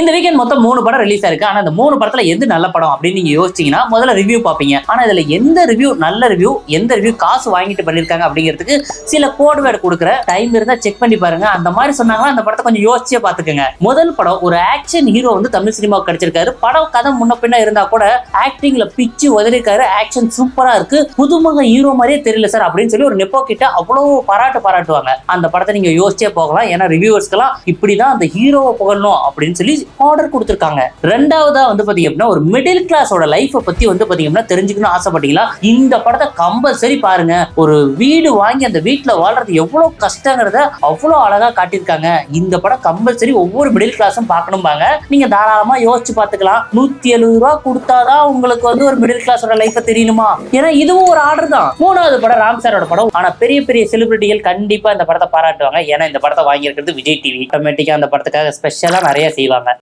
இந்த வீக்கெண்ட் மொத்தம் 3 படம் ரிலீஸ் ஆயிருக்கு. ஆனா இந்த 3 படத்துல எது நல்ல படம் அப்படின்னு நீங்க யோசிச்சீங்கன்னா முதல்ல ரிவ்யூ பாப்பீங்க. ஆனா இதுல எந்த ரிவ்யூ நல்ல ரிவ்யூ, எந்த ரிவ்யூ காசு வாங்கிட்டு பண்ணிருக்காங்க அப்படிங்கிறதுக்கு சில கோட் வேர்டு கொடுக்குற டைம் இருந்தா செக் பண்ணி பாருங்க. அந்த மாதிரி சொன்னாங்கன்னா அந்த படத்தை கொஞ்சம் யோசிச்சே பாத்துக்கோங்க. முதல் படம் ஒரு ஆக்ஷன் ஹீரோ வந்து தமிழ் சினிமாவுக்கு கிடைச்சிருக்காரு. படம் கதை முன்ன பின்ன இருந்தா கூட ஆக்டிங்ல பிச்சு உதறிருக்காரு. ஆக்ஷன் சூப்பரா இருக்கு. புதுமுக ஹீரோ மாதிரியே தெரியல சார் அப்படின்னு சொல்லி ஒரு நெப்போ கிட்ட அவ்வளவு பாராட்டுவாங்க. அந்த படத்தை நீங்க யோசிச்சே போகலாம். ஏன்னா ரிவ்யூவர்ஸ்க்கெல்லாம் இப்படிதான் அந்த ஹீரோவை புகழணும் அப்படின்னு சொல்லி ஆர்டர் கொடுத்திருக்காங்க. ரெண்டாவதா வந்து பாத்தீங்கன்னா ஒரு மிடில் கிளாஸோட லைஃபை பத்தி வந்து பாத்தீங்கன்னா தெரிஞ்சுக்கணும் ஆசைப்பட்டீங்களா, இந்த படத்தை கம்பல்சரி பாருங்க. ஒரு வீடு வாங்கி அந்த வீட்டுல வாழ்றது எவ்வளவு கஷ்டங்கிறத அவ்வளவு அழகா காட்டியிருக்காங்க. இந்த படம் கம்பல்சரி ஒவ்வொரு மிடில் கிளாஸும் பார்க்கணும்பாங்க. நீங்க தாராளமா யோசிச்சு பார்த்துக்கலாம். 170 ரூபாய் கொடுத்தாதான் உங்களுக்கு வந்து ஒரு மிடில் கிளாஸோட லைஃபை தெரியணுமா? ஏன்னா இதுவும் ஒரு ஆர்டர் தான். மூணாவது படம் ராம் சாரோட படம். ஆனா பெரிய பெரிய செலிபிரிட்டிகள் கண்டிப்பா இந்த படத்தை பாராட்டுவாங்க. ஏன்னா இந்த படத்தை வாங்கியிருக்கிறது விஜய் டிவி. ஆட்டோமேட்டிக்கா அந்த படத்துக்காக ஸ்பெஷலா நிறைய செய்வாங்க.